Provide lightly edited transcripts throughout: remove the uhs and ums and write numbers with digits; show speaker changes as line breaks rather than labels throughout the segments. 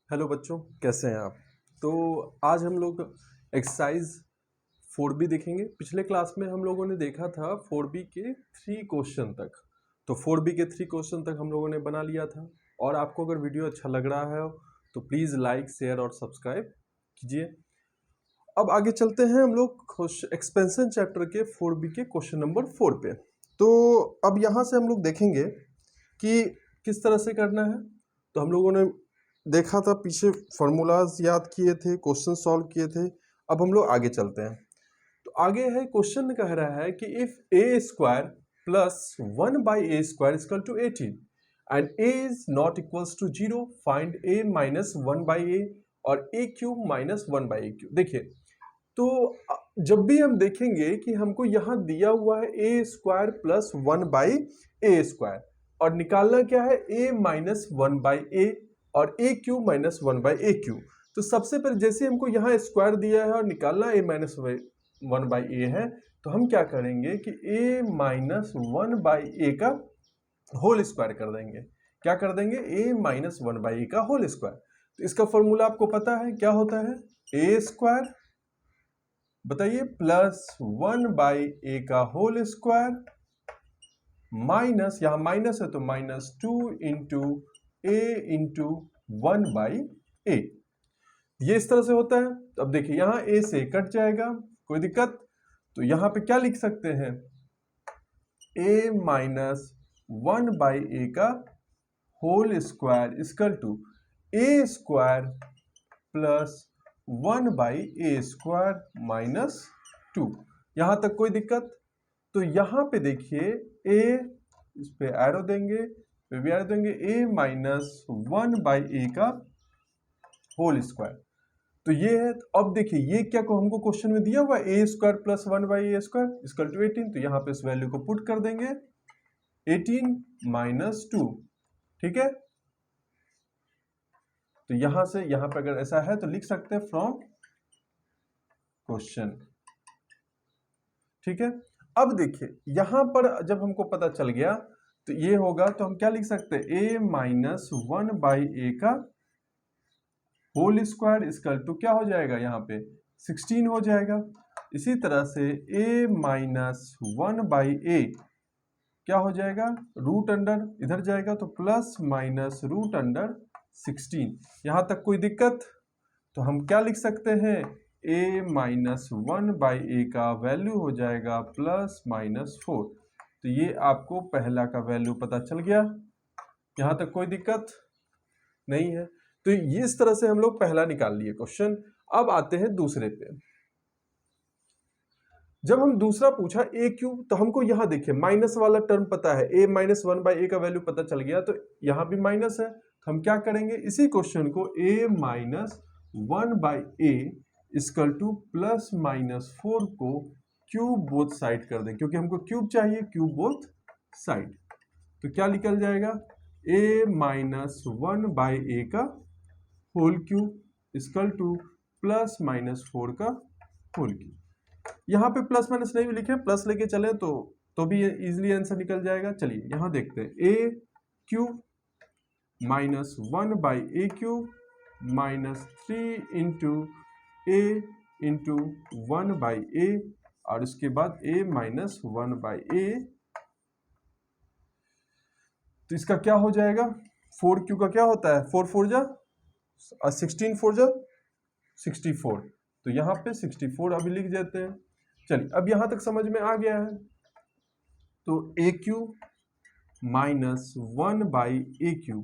Hello बच्चों, कैसे हैं आप। तो आज हम लोग एक्सरसाइज 4B देखेंगे। पिछले क्लास में हम लोगों ने देखा था 4B के 3 क्वेश्चन तक। तो 4B के 3 क्वेश्चन तक हम लोगों ने बना लिया था। और आपको अगर वीडियो अच्छा लग रहा है तो प्लीज़ लाइक, शेयर और सब्सक्राइब कीजिए। अब आगे चलते हैं हम लोग एक्सपेंशन चैप्टर के 4B के क्वेश्चन नंबर 4 पे। तो अब यहाँ से हम लोग देखेंगे कि किस तरह से करना है। तो हम लोगों ने देखा था, पीछे फॉर्मूलाज याद किए थे, क्वेश्चन सॉल्व किए थे। अब हम लोग आगे चलते हैं। तो आगे है, क्वेश्चन कह रहा है कि if a square plus 1/a² equal to 18 and a is not equals to 0, find a minus 1/a और a³ माइनस 1/a³। देखिए, तो जब भी हम देखेंगे कि हमको यहां दिया हुआ है a² प्लस 1/a² और निकालना क्या है, a माइनस 1/a और a³ माइनस 1/a³। तो सबसे पहले जैसे हमको यहाँ स्क्वायर दिया है और निकालना a माइनस 1/a है, तो हम क्या करेंगे कि a माइनस 1/a का होल स्क्वायर कर देंगे। क्या कर देंगे, a माइनस 1/a का होल स्क्वायर। तो इसका फॉर्मूला आपको पता है क्या होता है, a², बताइए, प्लस 1/a का होल स्क्वायर माइनस, यहां माइनस है तो minus 2 into a into 1/a। ये इस तरह से होता है। तो अब देखिए, यहां a से कट जाएगा, कोई दिक्कत। तो यहां पे क्या लिख सकते हैं, a माइनस 1/a का whole square equal to a² plus 1/a² minus 2। यहां तक कोई दिक्कत। तो यहां पे देखिए, a, इस पे एरो देंगे, फिर भी एरो देंगे, a माइनस 1/a का होल स्क्वायर। तो ये है। अब देखिए, ये क्या को हमको क्वेश्चन में दिया हुआ है, a² plus 1/a² equal to 18। तो यहां पे इस वैल्यू को पुट कर देंगे, 18 माइनस 2। ठीक है। तो यहां से यहां पे अगर ऐसा है तो लिख सकते हैं फ्रॉम क्वेश्चन। ठीक है। अब देखिए, यहां पर जब हमको पता चल गया तो ये होगा, तो हम क्या लिख सकते हैं, a माइनस 1/a का होल स्क्वायर इक्वल टू क्या हो जाएगा, यहाँ पे 16 हो जाएगा। इसी तरह से a माइनस 1/a क्या हो जाएगा, रूट अंडर, इधर जाएगा तो प्लस माइनस रूट अंडर 16। यहां तक कोई दिक्कत। तो हम क्या लिख सकते हैं, a माइनस 1/a का वैल्यू हो जाएगा प्लस माइनस 4। तो ये आपको पहला का वैल्यू पता चल गया। यहां तक कोई दिक्कत नहीं है। तो ये इस तरह से हम लोग पहला निकाल लिए क्वेश्चन। अब आते हैं दूसरे पे। जब हम दूसरा पूछा a³, तो हमको यहां देखिए माइनस वाला टर्म पता है, a माइनस 1/a का वैल्यू पता चल गया, तो यहां भी माइनस है। तो हम क्या करेंगे, इसी क्वेश्चन को a minus 1/a equal to plus minus 4 को क्यूब बोथ साइड कर दें, क्योंकि हमको क्यूब चाहिए, क्यूब बोथ साइड। तो क्या निकल जाएगा, a माइनस 1/a का whole cube equal to plus minus 4 का होल क्यूब। यहां पे प्लस माइनस नहीं भी लिखे, प्लस लेके चले तो भी इजीली आंसर निकल जाएगा। चलिए यहां देखते हैं, a³ minus 1/a³ minus 3 into a into 1/a और उसके बाद a माइनस 1/a। तो इसका क्या हो जाएगा, 4q का क्या होता है, 4 4 जा 16 4 जा 64। तो यहां पे 64 अभी लिख देते हैं। चलिए, अब यहां तक समझ में आ गया है। तो a³ माइनस 1/a³,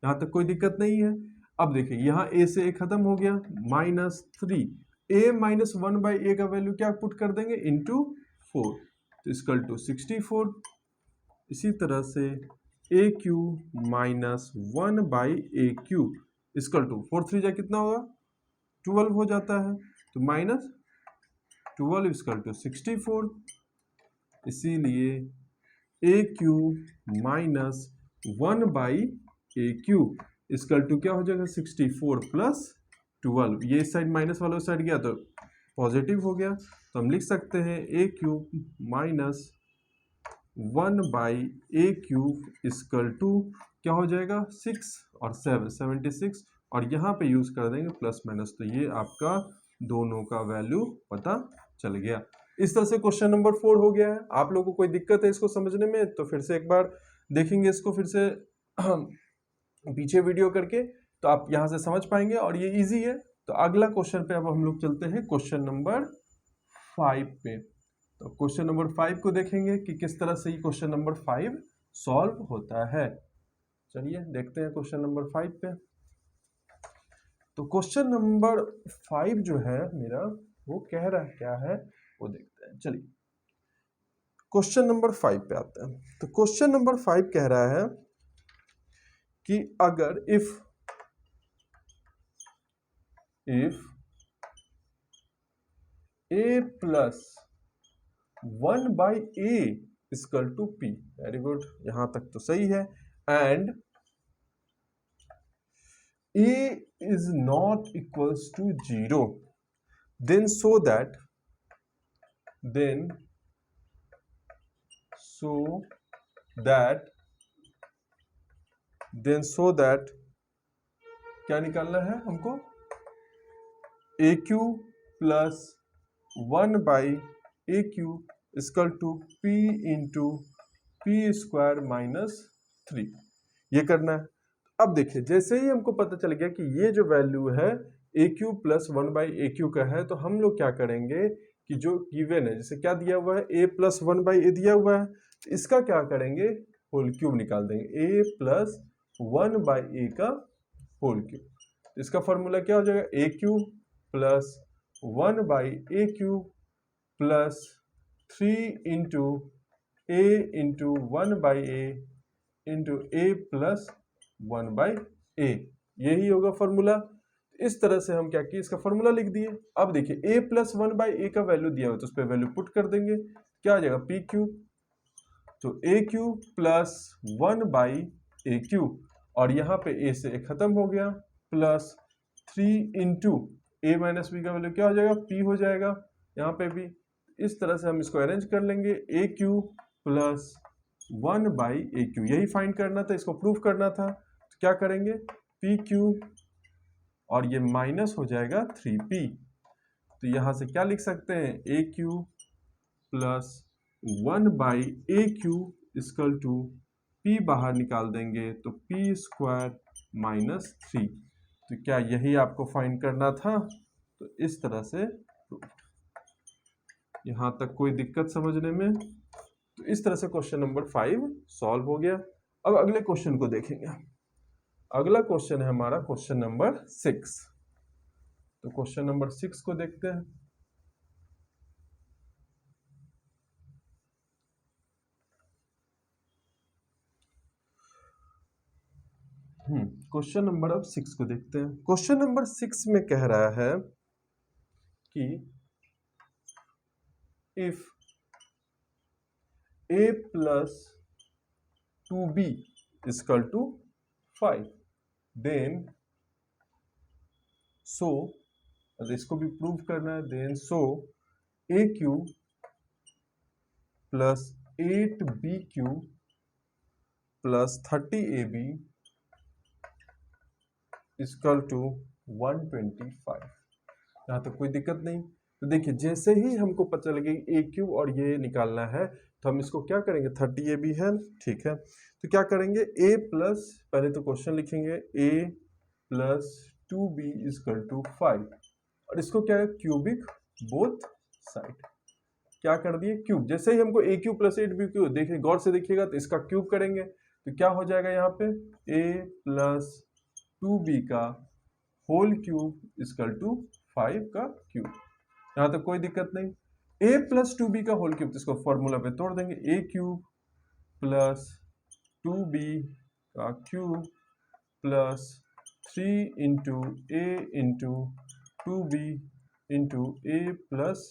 यहां तक कोई दिक्कत नहीं है। अब देखिए, यहां a से a खत्म हो गया, माइनस 3, a माइनस 1/a का वैल्यू क्या पुट कर देंगे, इंटू 4, तो इक्वल टू 64। इसी तरह से a³ minus 1/a³ equal to 4 3 जा कितना होगा, 12 हो जाता है। तो माइनस 12 इक्वल टू 64। इसीलिए a³ minus 1/a³ equal to क्या हो जाएगा, 64 प्लस 12। ये इस साइड माइनस वाला उस साइड गया तो पॉजिटिव हो गया। तो हम लिख सकते हैं a³ minus 1/a³ equal to क्या हो जाएगा, 6 और 7 76 और यहाँ पे यूज कर देंगे प्लस माइनस, तो ये आपका दोनों का वैल्यू पता चल गया। इस तरह से क्वेश्चन नंबर 4 हो गया है। आप लोगों को कोई दिक्कत है इसको समझने में तो फिर से एक बार देखेंगे इसको फिर से पीछे वीडियो करके, तो आप यहाँ से समझ पाएंगे और ये इजी है। तो अगला क्वेश्चन पे अब हम लोग चलते हैं क्वेश्चन नंबर 5 पे। तो क्वेश्चन नंबर 5 को देखेंगे कि किस तरह से ये क्वेश्चन नंबर 5 सॉल्व होता है। चलिए देखते हैं क्वेश्चन नंबर 5 पे। तो क्वेश्चन नंबर 5 जो है मेरा वो कह रहा है क्या है वो देखते हैं। चलिए क्वेश्चन नंबर 5 पे आते हैं। तो क्वेश्चन नंबर 5 कह रहा है कि अगर if a plus 1 by a equal to p, very good, यहां तक तो सही है, and a is not equals to 0, then so that क्या निकालना है हमको, a Q plus 1 by a Q equal to p into p square minus 3, ये करना है। अब देखिए जैसे ही हमको पता चल गया कि ये जो वैल्यू है a Q plus 1 by a cube का है, तो हम लोग क्या करेंगे कि जो गिवन है, जैसे क्या दिया हुआ है ए प्लस 1 बाई ए दिया हुआ है, तो इसका क्या करेंगे होल क्यूब निकाल देंगे, ए प्लस 1 बाई ए का होल क्यूब। इसका फॉर्मूला क्या हो जाएगा, a cube plus 1 by a cube plus 3 into a into 1 by a into a plus 1 by a, यही होगा फॉर्मूला। इस तरह से हम क्या किए, इसका फॉर्मूला लिख दिए। अब देखिए a प्लस 1 बाई ए का वैल्यू दिया हुआ तो उस पर वैल्यू पुट कर देंगे, क्या आ जाएगा पी क्यूब, तो a cube plus 1 by a cube, और यहाँ पे a से a खत्म हो गया, plus 3 into a minus b का वैल्यू क्या हो जाएगा p हो जाएगा, यहाँ पे भी इस तरह से हम इसको अरेंज कर लेंगे, a cube plus 1 by a cube, यही फाइंड करना था, इसको प्रूफ करना था। तो क्या करेंगे पी क्यूब और ये माइनस हो जाएगा 3p, तो यहां से क्या लिख सकते हैं a Q plus 1 by a Q equal to p बाहर निकाल देंगे तो p स्क्वायर माइनस 3, तो क्या यही आपको फाइंड करना था। तो इस तरह से यहां तक कोई दिक्कत समझने में, तो इस तरह से क्वेश्चन नंबर 5 सॉल्व हो गया। अब अगले क्वेश्चन को देखेंगे। अगला क्वेश्चन है हमारा क्वेश्चन नंबर 6। तो क्वेश्चन नंबर 6 को देखते हैं। क्वेश्चन नंबर अब 6 को देखते हैं। क्वेश्चन नंबर 6 में कह रहा है कि if a plus 2b equal to 5, then so, इसको भी प्रूव करना है, then so a cube plus 8b cube plus 30ab equal to 125। यहाँ तक कोई दिक्कत नहीं। तो देखिए जैसे ही हमको पता लगे ए क्यूब और ये निकालना है, तो हम इसको क्या करेंगे, 30ab है, ठीक है, तो क्या करेंगे a प्लस, पहले तो क्वेश्चन लिखेंगे a plus 2b equal to 5, और इसको क्या है क्यूबिक बोथ साइड, क्या कर दिए क्यूब। जैसे ही हमको a cube plus 8b cube, देखिए गौर से देखिएगा, तो इसका क्यूब करेंगे तो क्या हो जाएगा यहाँ पे a प्लस 2b का होल क्यूब इक्वल टू 5 का क्यूब। यहाँ तक कोई दिक्कत नहीं। a प्लस 2b का होल क्यूब, तो इसको फॉर्मूला पे तोड़ देंगे, a क्यूब प्लस 2b का cube plus 3 into a into 2b into a plus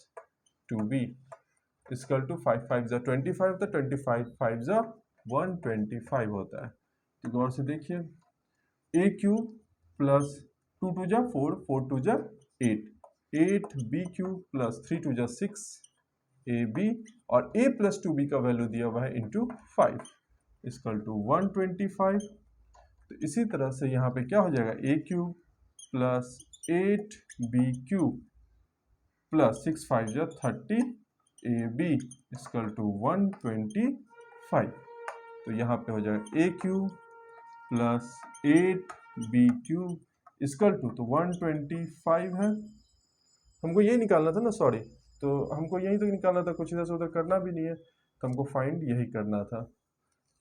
2b equal to 5 5 जा 25, तो 25 5 जा 125 होता है। तो गौर से देखिए ए क्यूब प्लस 2 2 जा 4 4 2 जा 8 8b क्यूब प्लस 3 2 जा 6 ab, और a प्लस 2b का वैल्यू दिया हुआ है इंटू 5 इक्वल टू 125। तो इसी तरह से यहाँ पे क्या हो जाएगा a cube plus 8BQ plus 6 5 जा 30 AB इक्वल टू 125। तो यहाँ पे हो जाएगा AQ plus 8BQ equal to, तो 125 है। हमको ये निकालना था ना, सॉरी, तो हमको यही तो निकालना था, कुछ इधर से उधर करना भी नहीं है, तो हमको फाइंड यही करना था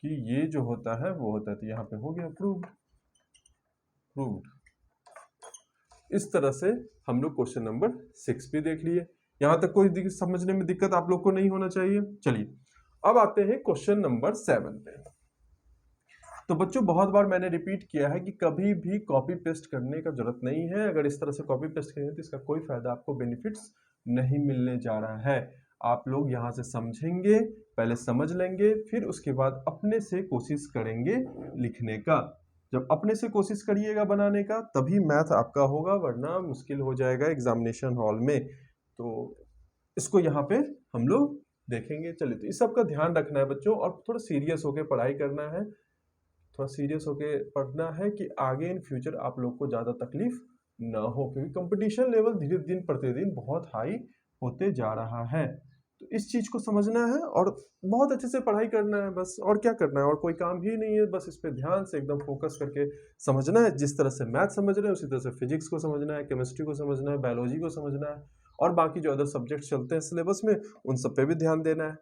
कि ये जो होता है वो होता है। तो यहाँ पे हो गया प्रूव्ड। इस तरह से हम लोग क्वेश्चन नंबर 6 भी देख लिए। यहाँ तक कोई समझने में दिक्कत आप लोग को नहीं होना चाहिए। चलिए अब आते हैं क्वेश्चन नंबर 7 पे। तो बच्चों बहुत बार मैंने रिपीट किया है कि कभी भी कॉपी पेस्ट करने का जरूरत नहीं है। अगर इस तरह से कॉपी पेस्ट करेंगे तो इसका कोई फायदा आपको बेनिफिट्स नहीं मिलने जा रहा है। आप लोग यहाँ से समझेंगे, पहले समझ लेंगे, फिर उसके बाद अपने से कोशिश करेंगे लिखने का। जब अपने से कोशिश करिएगा बनाने का तभी मैथ आपका होगा, वरना मुश्किल हो जाएगा एग्जामिनेशन हॉल में। तो इसको यहाँ पे हम लोग देखेंगे। चलिए, तो इस सब का ध्यान रखना है बच्चों, और थोड़ा सीरियस होकर पढ़ाई करना है, थोड़ा सीरियस होके पढ़ना है कि आगे इन फ्यूचर आप लोग को ज़्यादा तकलीफ ना हो, क्योंकि कंपटीशन लेवल धीरे दिन प्रतिदिन बहुत हाई होते जा रहा है। तो इस चीज़ को समझना है और बहुत अच्छे से पढ़ाई करना है बस, और क्या करना है, और कोई काम भी नहीं है। बस इस पे ध्यान से एकदम फोकस करके समझना है। जिस तरह से मैथ समझ रहे हैं उसी तरह से फिजिक्स को समझना है, केमिस्ट्री को समझना है, बायोलॉजी को समझना है, और बाकी जो अदर सब्जेक्ट चलते हैं सिलेबस में उन सब पे भी ध्यान देना है।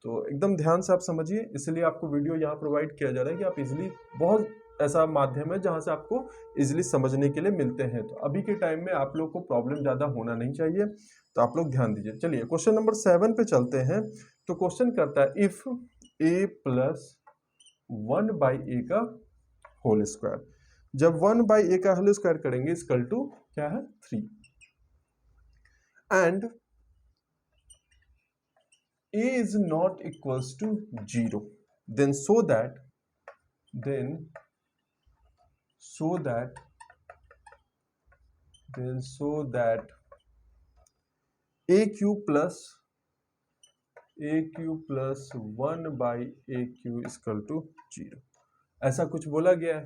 तो एकदम ध्यान से आप समझिए, इसलिए आपको वीडियो यहाँ प्रोवाइड किया जा रहा है कि आप इजीली, बहुत ऐसा माध्यम है जहाँ से आपको इजीली समझने के लिए मिलते हैं। तो अभी के टाइम में आप लोग को प्रॉब्लम ज़्यादा होना नहीं चाहिए, तो आप लोग ध्यान दीजिए। चलिए क्वेश्चन नंबर 7 पे चलते हैं। तो क्वेश्चन करता है इफ a प्लस 1/a का होल स्क्वायर। जब 1/a का होल स्क्वायर करेंगे इक्वल टू क्या है 3, and a is not equals to 0, then so that aq plus 1/aq equal to 0, ऐसा कुछ बोला गया है।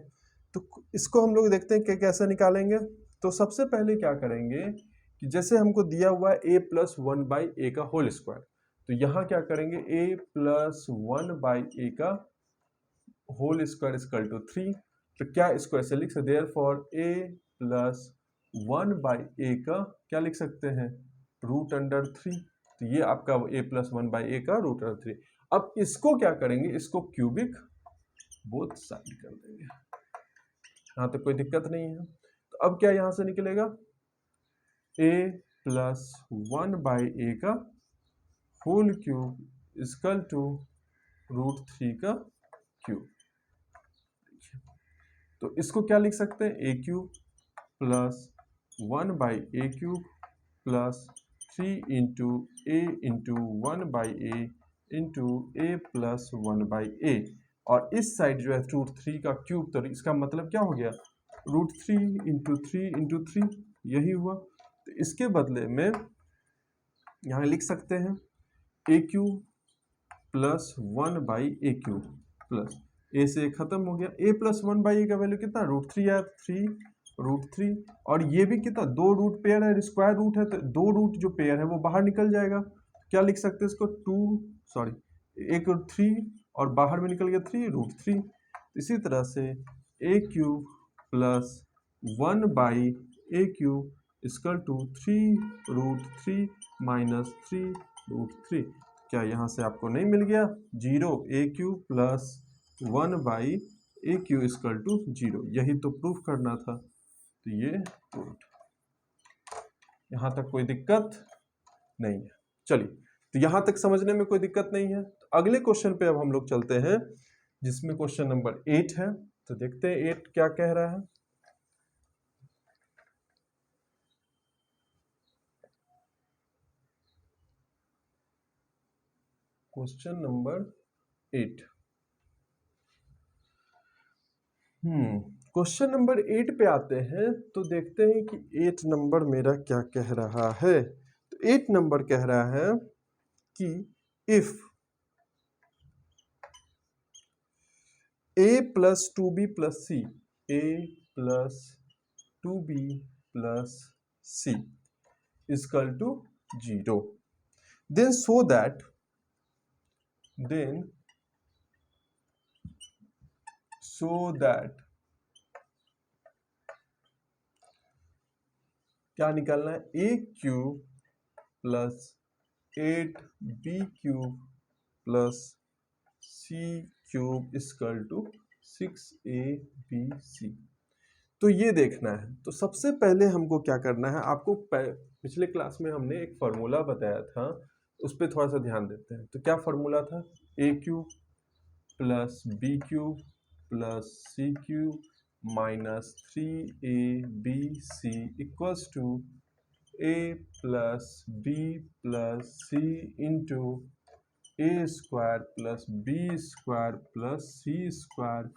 तो इसको हम लोग देखते हैं कि कैसे निकालेंगे। तो सबसे पहले क्या करेंगे कि जैसे हमको दिया हुआ है a प्लस 1/a का होल स्क्वायर, तो यहाँ क्या करेंगे a प्लस 1/a का होल स्क्वायर इक्वल टू 3। तो क्या इसको ऐसे लिख सकते, देयरफॉर a प्लस 1/a का क्या लिख सकते हैं, √3। तो ये आपका a प्लस 1/a का √3। अब इसको क्या करेंगे, इसको क्यूबिक बोथ साइड कर देंगे, यहाँ तक कोई दिक्कत नहीं है। तो अब क्या यहाँ से निकलेगा, a प्लस 1/a का होल क्यूब इक्वल टू √3 का क्यूब। तो इसको क्या लिख सकते हैं, a cube plus 1/a cube plus 3 into a into 1/a into a plus 1/a, और इस साइड जो है √3 का क्यूब। तो इसका मतलब क्या हो गया, √3 इंटू 3 इंटू 3, यही हुआ। तो इसके बदले में यहाँ लिख सकते हैं a cube plus 1/a cube plus a से खत्म हो गया, a प्लस 1/a का वैल्यू कितना, √3 है, 3 और ये भी कितना, 2 रूट पेयर है, स्क्वायर रूट है, तो 2 रूट जो पेयर है वो बाहर निकल जाएगा। क्या लिख सकते हैं इसको, 3 और बाहर में निकल गया 3 इसी तरह से a cube plus 1/a cube equal to 3√3 minus 3√3। क्या यहाँ से आपको नहीं मिल गया 0, a cube plus 1/a cube equal to 0, यही तो प्रूफ करना था। तो ये प्रूफ, यहाँ तक कोई दिक्कत नहीं है। चलिए, तो यहाँ तक समझने में कोई दिक्कत नहीं है। तो अगले क्वेश्चन पे अब हम लोग चलते हैं, जिसमें क्वेश्चन नंबर 8 है। तो देखते हैं 8 क्या कह रहा है। क्वेश्चन नंबर 8, क्वेश्चन नंबर 8 पे आते हैं। तो देखते हैं कि 8 नंबर मेरा क्या कह रहा है। तो 8 नंबर कह रहा है कि if a plus 2b plus c, a plus 2b plus c equal to 0। Then so that क्या निकालना है, a cube plus 8b cube plus c cube equal to 6abc। तो ये देखना है। तो सबसे पहले हमको क्या करना है, आपको पिछले क्लास में हमने एक फार्मूला बताया था, उस पर थोड़ा सा ध्यान देते हैं। तो क्या फार्मूला था, a cube plus b cube plus c cube minus 3abc equals to a plus b plus c into a square plus b square plus c square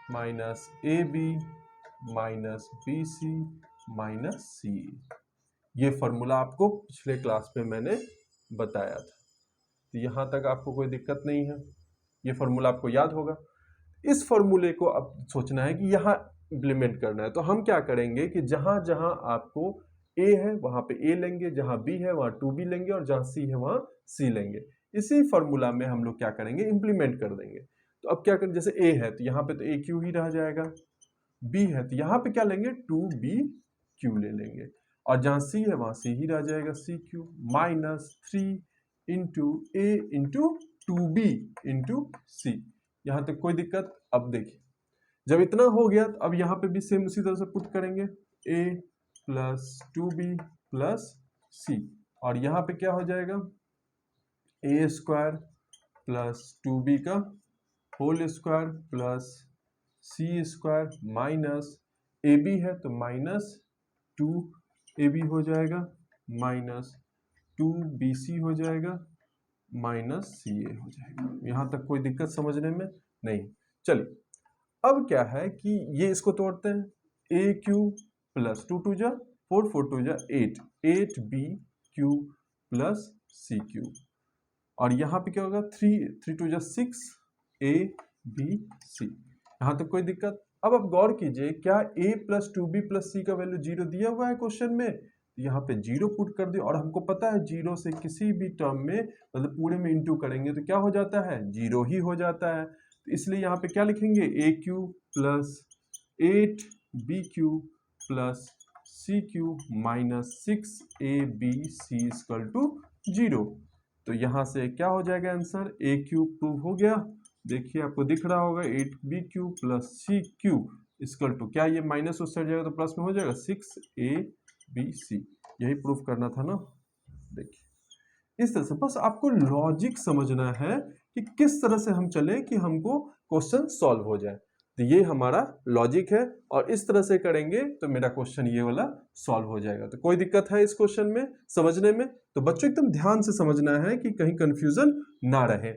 minus a b minus b c minus c. ये formula आपको पिछले class में मैंने बताया था। तो यहाँ तक आपको कोई दिक्कत नहीं है, ये फॉर्मूला आपको याद होगा। इस फॉर्मूले को अब सोचना है कि यहाँ इम्प्लीमेंट करना है। तो हम क्या करेंगे कि जहाँ जहाँ आपको a है वहाँ पे a लेंगे, जहाँ b है वहाँ 2b लेंगे, और जहाँ c है वहाँ c लेंगे। इसी फॉर्मूला में हम लोग क्या करेंगे, इम्प्लीमेंट कर देंगे। तो अब क्या करें, जैसे a है तो यहाँ पे तो a क्यू ही रह जाएगा, b है तो यहाँ पे क्या लेंगे 2b क्यू ले लेंगे, और जहाँ c है वहाँ c ही रह जाएगा c Q minus 3 into a into 2b into c। यहाँ तक कोई दिक्कत। अब देखिए जब इतना हो गया तो अब यहाँ पे भी सेम उसी तरह से पुट करेंगे, a plus 2b plus c, और यहाँ पे क्या हो जाएगा a स्क्वायर प्लस 2b का whole square plus c square minus ab है तो माइनस 2ab हो जाएगा माइनस 2bc हो जाएगा माइनस ca हो जाएगा। यहाँ तक कोई दिक्कत समझने में नहीं। चलिए अब क्या है कि ये इसको तोड़ते हैं, ए क्यूब प्लस 2 2 जा 4 4 2 जा 8 8b cube plus c cube, और यहाँ पे क्या होगा 3 3 2 जा 6 abc। यहाँ तक कोई दिक्कत। अब आप गौर कीजिए, क्या a प्लस 2b प्लस सी का वैल्यू 0 दिया हुआ है क्वेश्चन में, यहाँ पे 0 पुट कर दिया, और हमको पता है 0 से किसी भी टर्म में मतलब पूरे में इंटू करेंगे तो क्या हो जाता है, 0 ही हो जाता है। तो इसलिए यहाँ पे क्या लिखेंगे, a Q plus 8b cube plus c cube minus 6abc equal to 0। तो यहाँ से क्या हो जाएगा आंसर, ए क्यूब प्रूव हो गया। देखिए आपको दिख रहा होगा 8b cube plus c cube equal to, क्या ये माइनस उस साइड जाएगा तो प्लस में हो जाएगा 6abc। यही प्रूफ करना था ना। देखिए इस तरह से बस आपको लॉजिक समझना है कि किस तरह से हम चले कि हमको क्वेश्चन सॉल्व हो जाए। तो ये हमारा लॉजिक है, और इस तरह से करेंगे तो मेरा क्वेश्चन ये वाला सॉल्व हो जाएगा। तो कोई दिक्कत है इस क्वेश्चन में समझने में? तो बच्चों एकदम ध्यान से समझना है कि कहीं कंफ्यूजन ना रहे।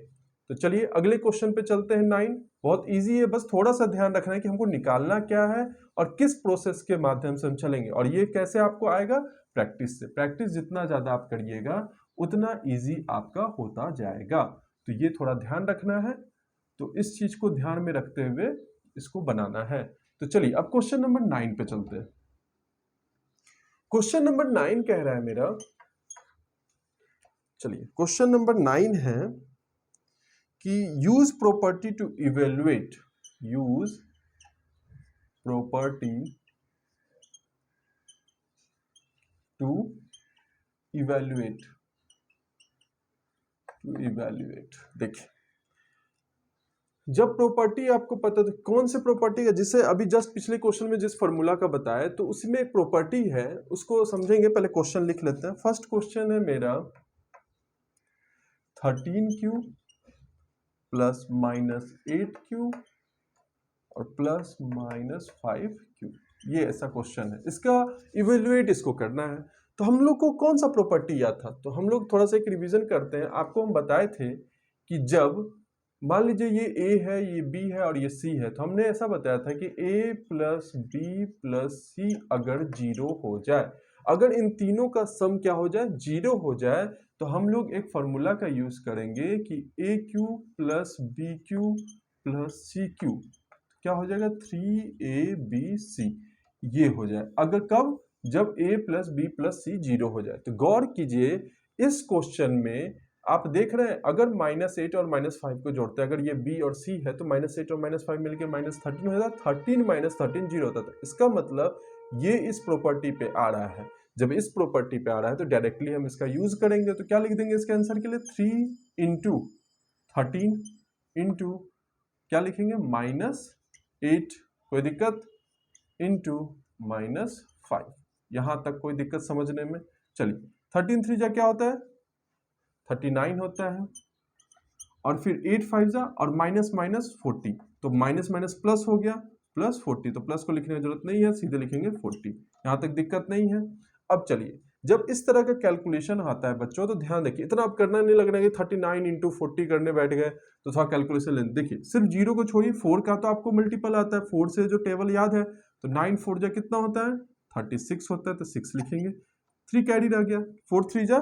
तो चलिए अगले क्वेश्चन पे चलते हैं। 9 बहुत इजी है, बस थोड़ा सा ध्यान रखना है कि हमको निकालना क्या है और किस प्रोसेस के माध्यम से हम चलेंगे। और ये कैसे आपको आएगा, प्रैक्टिस से। प्रैक्टिस जितना ज्यादा आप करिएगा उतना इजी आपका होता जाएगा। तो ये थोड़ा ध्यान रखना है, तो इस चीज को ध्यान में रखते हुए इसको बनाना है। तो चलिए अब क्वेश्चन नंबर 9 पे चलते हैं। क्वेश्चन नंबर 9 कह रहा है मेरा, चलिए क्वेश्चन नंबर 9 है कि use property to evaluate, use property to evaluate, देखिए जब प्रॉपर्टी आपको पता तो कौन से प्रॉपर्टी है, जिसे अभी जस्ट पिछले क्वेश्चन में जिस फॉर्मूला का बताया तो उसमें एक प्रॉपर्टी है, उसको समझेंगे। पहले क्वेश्चन लिख लेते हैं। फर्स्ट क्वेश्चन है मेरा 13q प्लस माइनस 8q और प्लस माइनस 5q, ये ऐसा क्वेश्चन है। इसका इवेल्युएट इसको करना है। तो हम लोग को कौन सा प्रॉपर्टी याद था, तो हम लोग थोड़ा सा एक रिवीजन करते हैं। आपको हम बताए थे कि जब मान लीजिए ये a है, ये b है और ये c है, तो हमने ऐसा बताया था कि a प्लस बी प्लस सी अगर 0 हो जाए, अगर इन तीनों का सम क्या हो जाए, 0 हो जाए, तो हम लोग एक फॉर्मूला का यूज करेंगे कि a cube plus b cube plus c cube क्या हो जाएगा 3ABC ये हो जाए। अगर कब, जब a प्लस बी प्लस सी 0 हो जाए। तो गौर कीजिए इस क्वेश्चन में आप देख रहे हैं अगर -8 और -5 को जोड़ते हैं, अगर ये b और c है तो -8 और -5 मिलके -13 हो जाता, 13 - 13 0 होता था। इसका मतलब ये इस प्रॉपर्टी पे आ रहा है। जब इस प्रॉपर्टी पे आ रहा है तो डायरेक्टली हम इसका यूज करेंगे। तो क्या लिख देंगे इसके आंसर के लिए 3 इंटू 13 इंटू क्या लिखेंगे -8, कोई दिक्कत, इंटू -5। यहां तक कोई दिक्कत समझने में? चलिए 13 3 जा क्या होता है 39 होता है, और फिर 8 5 जा और माइनस माइनस 40, तो माइनस माइनस प्लस हो गया प्लस 40, तो प्लस को लिखने की जरूरत नहीं है, सीधे लिखेंगे 40। यहां तक दिक्कत नहीं है। अब चलिए जब इस तरह का कैलकुलेशन आता है बच्चों तो ध्यान देखिए, इतना आप करना नहीं लगना कि 39 इंटू 40 करने बैठ गए तो थोड़ा कैलकुलेशन लें। देखिए सिर्फ जीरो को छोड़िए, 4 का तो आपको मल्टीपल आता है, 4 से जो टेबल याद है, तो 9 4 जा कितना होता है 36 होता है, तो 6 लिखेंगे, 3 कैरी रह गया, 4 3 जा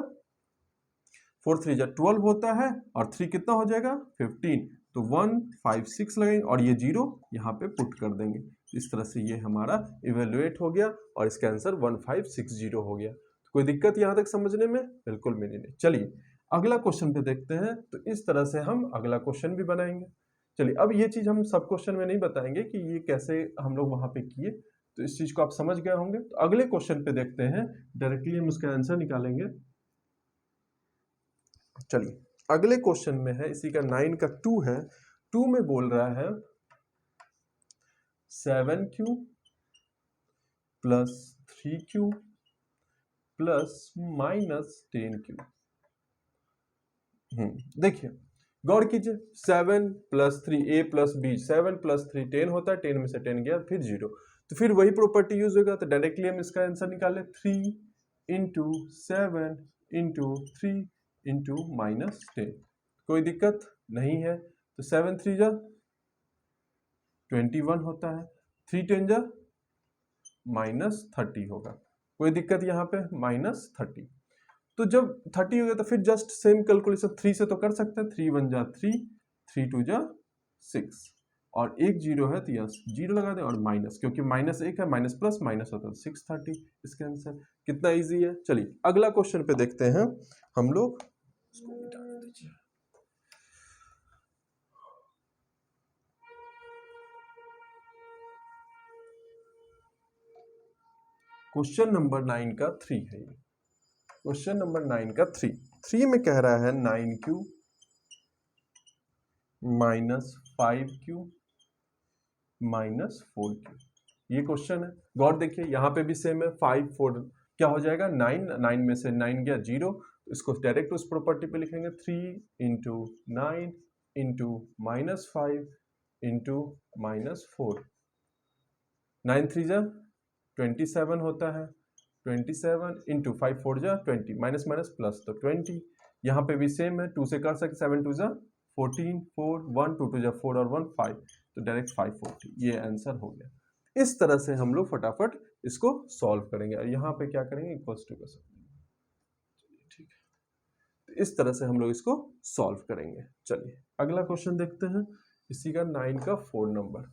12 होता है, और 3 कितना हो जाएगा 15, तो 1 5 6 लगेंगे और ये 0 यहाँ पे पुट कर देंगे। इस तरह से ये हमारा इवेल्युएट हो गया और इसका आंसर 1560 हो गया। तो कोई दिक्कत यहाँ तक समझने में? बिल्कुल भी नहीं। चलिए अगला क्वेश्चन पे देखते हैं। तो इस तरह से हम अगला क्वेश्चन भी बनाएंगे। चलिए अब ये चीज हम सब क्वेश्चन में नहीं बताएंगे कि ये कैसे हम लोग वहां पे किए, तो इस चीज को आप समझ गए होंगे। तो अगले क्वेश्चन पे देखते हैं, डायरेक्टली हम उसका आंसर निकालेंगे। चलिए अगले क्वेश्चन में है, इसी का 9 का 2 है। 2 में बोल रहा है 7q plus 3q plus -10q। देखिए गौर कीजिए, 7 plus 3 a plus b, 7 plus 3 10 होता है, 10 में से 10 गया फिर 0, तो फिर वही प्रॉपर्टी यूज होगा। तो डायरेक्टली हम इसका आंसर निकालें 3 इंटू 7 इंटू 3 इंटू -10। कोई दिक्कत नहीं है। तो 7 3 जा 21 होता है, 3 10 जा -30 होगा। कोई दिक्कत यहाँ पे -30। तो जब 30 हो गया तो फिर जस्ट सेम कैलकुलेशन 3 से तो कर सकते हैं, 3 1 जा 3, 3 2 जा 6, और एक 0 है तो यस 0 लगा दें, और माइनस, क्योंकि माइनस एक है, माइनस प्लस माइनस होता है 630। इसका आंसर कितना इजी है। चलिए अगला क्वेश्चन पे देखते हैं हम लोग। क्वेश्चन नंबर 9 का 3 है ये। क्वेश्चन नंबर 9 का 3 में कह रहा है 9q minus 5q minus 4q। ये क्वेश्चन है। गौर देखिए यहाँ पे भी सेम है, 5 4 क्या हो जाएगा 9, 9 में से 9 गया 0, तो इसको डायरेक्ट उस प्रॉपर्टी पे लिखेंगे 3 इंटू 9 इंटू -5 इंटू -4, 9 3 जा 27 होता है, 27 इंटू 5 4 जा 20, माइनस माइनस प्लस तो 20। यहाँ पे भी सेम है, 2 से कर सकते, 7 2 जा 14, 4 1 2 2 जा 4 और 1 5, तो डायरेक्ट 540 ये आंसर हो गया। इस तरह से हम लोग फटाफट इसको सॉल्व करेंगे, और यहाँ पे क्या करेंगे इक्वल्स टू कर सकते हैं। ठीक है, तो इस तरह से हम लोग इसको सॉल्व करेंगे। चलिए अगला क्वेश्चन देखते हैं, इसी का 9 का 4 नंबर।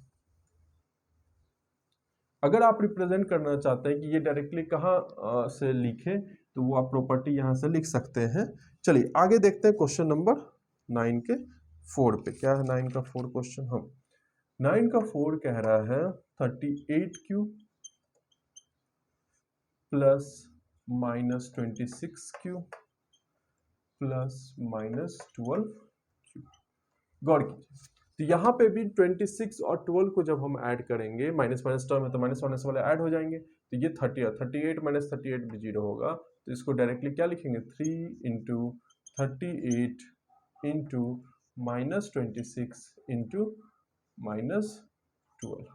अगर आप रिप्रेजेंट करना चाहते हैं कि ये डायरेक्टली कहाँ से लिखे, तो वो आप प्रॉपर्टी यहाँ से लिख सकते हैं। चलिए आगे देखते हैं क्वेश्चन नंबर 9 के 4 पे क्या है। 9 का 4 क्वेश्चन, हम 9 का 4 कह रहा है 38q plus -26q plus -12q। गौर कीजिए, तो यहाँ पे भी 26 और 12 को जब हम ऐड करेंगे, माइनस माइनस टर्म है तो माइनस माइनस वाले ऐड हो जाएंगे, तो ये 30 और 38 माइनस 38 भी 0 होगा। तो इसको डायरेक्टली क्या लिखेंगे 3 इंटू 38 इंटू -26 इंटू -12।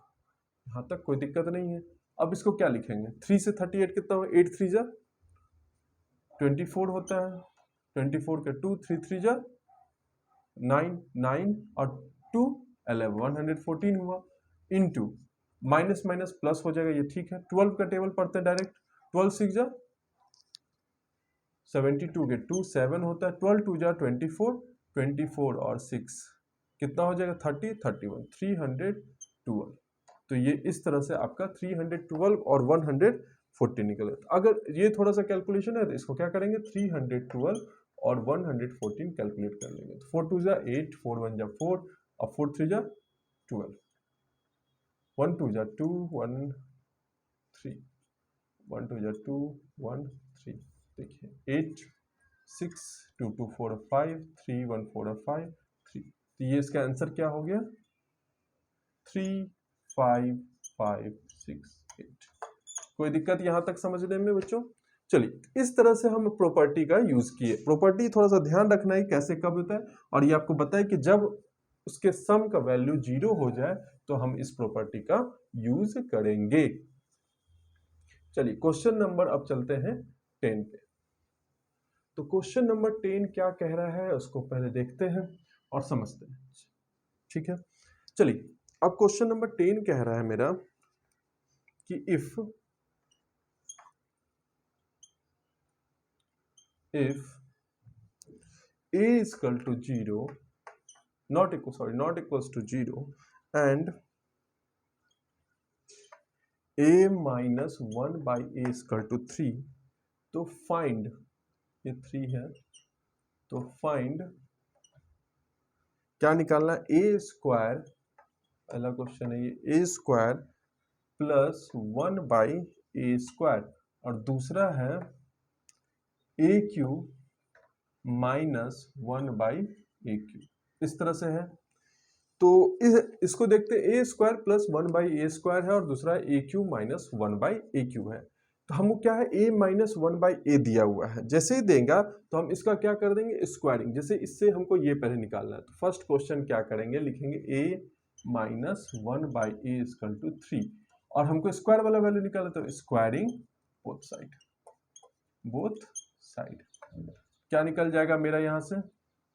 यहाँ तक कोई दिक्कत नहीं है। अब इसको क्या लिखेंगे, 3 से 38 कितना हो, 8 3 जा 24 होता है, 24 के 2 3 3 जा 9 9 और 2 11 114 हुआ, इंटू माइनस माइनस प्लस हो जाएगा, ये ठीक है। 12 का टेबल पढ़ते हैं डायरेक्ट, 12 6 जा 72 के 2 7 होता है, 12 2 जा 24 24 और 6 कितना हो जाएगा 30 31 300 312। तो ये इस तरह से आपका 312 और 140 निकले। अगर ये थोड़ा सा कैलकुलेशन है तो इसको क्या करेंगे, 312 और 114 कैलकुलेट कर लेंगे। तो 4 2 जा 8, 4 1 जा 4 और 4 3 जा 12, 1 2 जा 2 1 3, 1 2 जा 2 1 3। देखिए 8 6 2 2 4 5 3 1 4 5 3। तो ये इसका आंसर क्या हो गया, 3 5 5 6 8। कोई दिक्कत यहां तक समझने में बच्चों? चलिए, इस तरह से हम प्रॉपर्टी का यूज किए। प्रॉपर्टी थोड़ा सा ध्यान रखना है कैसे कब होता है, और ये आपको बताए कि जब उसके सम का वैल्यू 0 हो जाए तो हम इस प्रॉपर्टी का यूज करेंगे। चलिए क्वेश्चन नंबर अब चलते हैं 10 पे। तो क्वेश्चन नंबर 10 क्या कह रहा है उसको पहले देखते हैं और समझते हैं। ठीक है, चलिए अब क्वेश्चन नंबर 10 कह रहा है मेरा कि if a is equal to 0, not equals to 0 and a minus 1 by a is equal to 3, तो फाइंड, ये 3 है तो फाइंड क्या निकालना है, a स्क्वायर, पहला क्वेश्चन है ये, a square plus 1 by a square, और दूसरा है a cube minus 1 by a cube, इस तरह से है। तो इसको देखते हैं, a square plus 1 by a square है और दूसरा a cube minus 1 by a cube है। तो हमको क्या है, a माइनस 1 बाई ए दिया हुआ है, जैसे ही देगा तो हम इसका क्या कर देंगे, स्क्वायरिंग। जैसे इससे हमको ये पहले निकालना है, तो फर्स्ट क्वेश्चन क्या करेंगे, लिखेंगे a minus 1 by a equal to 3, और हमको स्क्वायर वाला वैल्यू निकालना, तो स्क्वायरिंग बोथ साइड क्या निकल जाएगा मेरा यहाँ से,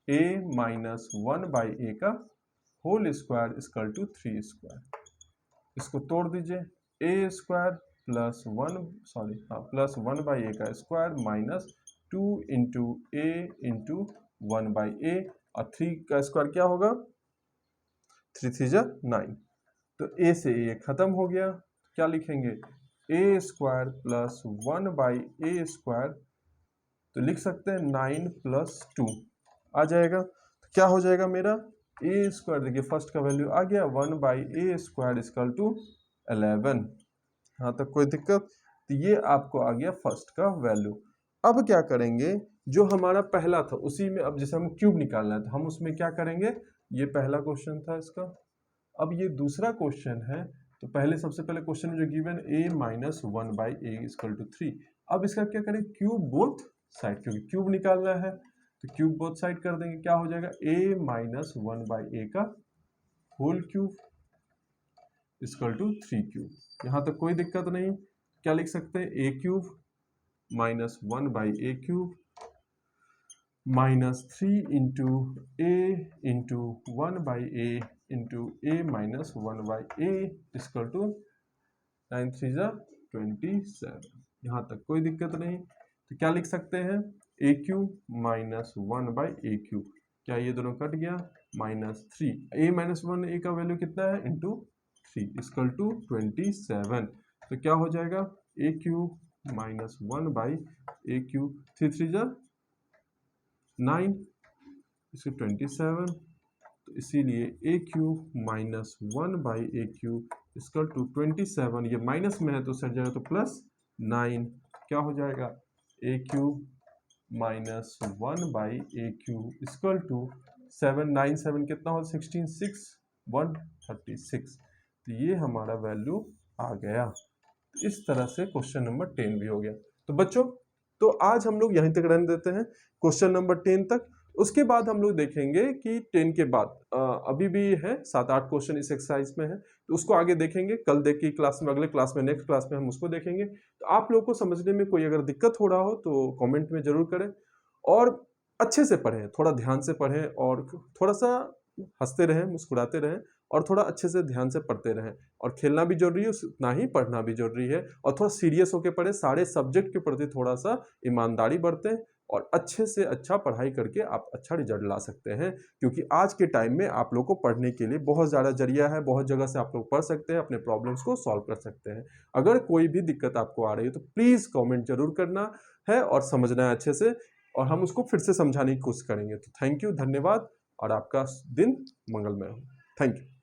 a माइनस 1 बाई ए का whole square equal to 3 square. इसको तोड़ दीजिए, a square plus 1 by a का square minus 2 into a into 1 by a, और 3 का स्क्वायर क्या होगा, 3 3 जा 9। तो a से a खत्म हो गया, क्या लिखेंगे, a square plus 1 by a square, तो लिख सकते हैं 9 प्लस 2 आ जाएगा। तो क्या हो जाएगा मेरा, ए स्क्वायर, देखिए फर्स्ट का वैल्यू आ गया 1 by a square equal to 11। यहाँ तक कोई दिक्कत? तो ये आपको आ गया फर्स्ट का वैल्यू। अब क्या करेंगे, जो हमारा पहला था उसी में, अब जैसे हम क्यूब निकालना है तो हम उसमें क्या करेंगे, ये पहला क्वेश्चन था इसका, अब ये दूसरा क्वेश्चन है। तो पहले सबसे पहले क्वेश्चन में जो given a minus 1 by a equal to 3, अब इसका क्या करें, क्यूब बोथ साइड, क्योंकि क्यूब निकालना है तो क्यूब बोथ साइड कर देंगे। क्या हो जाएगा, a माइनस 1 बाई ए का whole cube equal to 3 cube. यहाँ तक कोई दिक्कत नहीं, क्या लिख सकते हैं, a cube minus 1 by a cube minus 3 into a into 1 by a into a minus 1 by a equal to 9 3 जा 27। यहाँ तक कोई दिक्कत नहीं, तो क्या लिख सकते हैं, a cube minus 1 by a cube, क्या ये दोनों कट गया, माइनस 3, ए माइनस 1 ए का वैल्यू कितना है, इंटू 3 इक्वल टू 27। तो क्या हो जाएगा, a cube minus 1 by a cube, 3 3 जा 9 इसको 27, तो इसीलिए a cube minus 1 by a cube equal to 27, ये माइनस में है तो सट जाएगा तो प्लस 9, क्या हो जाएगा, a cube minus 1 by a cube equal to 7 9 7 कितना हो, 16 6 136। तो ये हमारा वैल्यू आ गया। इस तरह से क्वेश्चन नंबर 10 भी हो गया। तो बच्चों, तो आज हम लोग यहीं तक रहने देते हैं क्वेश्चन नंबर 10 तक। उसके बाद हम लोग देखेंगे कि 10 के बाद अभी भी है 7-8 क्वेश्चन इस एक्सरसाइज में है, तो उसको आगे देखेंगे कल देखिए क्लास में, अगले क्लास में, नेक्स्ट क्लास में हम उसको देखेंगे। तो आप लोग को समझने में कोई अगर दिक्कत हो रहा हो तो कमेंट में जरूर करें, और अच्छे से पढ़ें, थोड़ा ध्यान से पढ़ें, और थोड़ा सा हंसते रहें, मुस्कुराते रहें, और थोड़ा अच्छे से ध्यान से पढ़ते रहें। और खेलना भी जरूरी है उतना ही पढ़ना भी जरूरी है, और थोड़ा सीरियस होकर पढ़ें, सारे सब्जेक्ट के प्रति थोड़ा सा ईमानदारी बरतें, और अच्छे से अच्छा पढ़ाई करके आप अच्छा रिजल्ट ला सकते हैं, क्योंकि आज के टाइम में आप लोग को पढ़ने के लिए बहुत ज़्यादा जरिया है, बहुत जगह से आप लोग पढ़ सकते हैं, अपने प्रॉब्लम्स को सॉल्व कर सकते हैं। अगर कोई भी दिक्कत आपको आ रही है तो प्लीज़ कमेंट ज़रूर करना है और समझना है अच्छे से, और हम उसको फिर से समझाने की कोशिश करेंगे। तो थैंक यू, धन्यवाद, और आपका दिन मंगलमय हो। Thank you.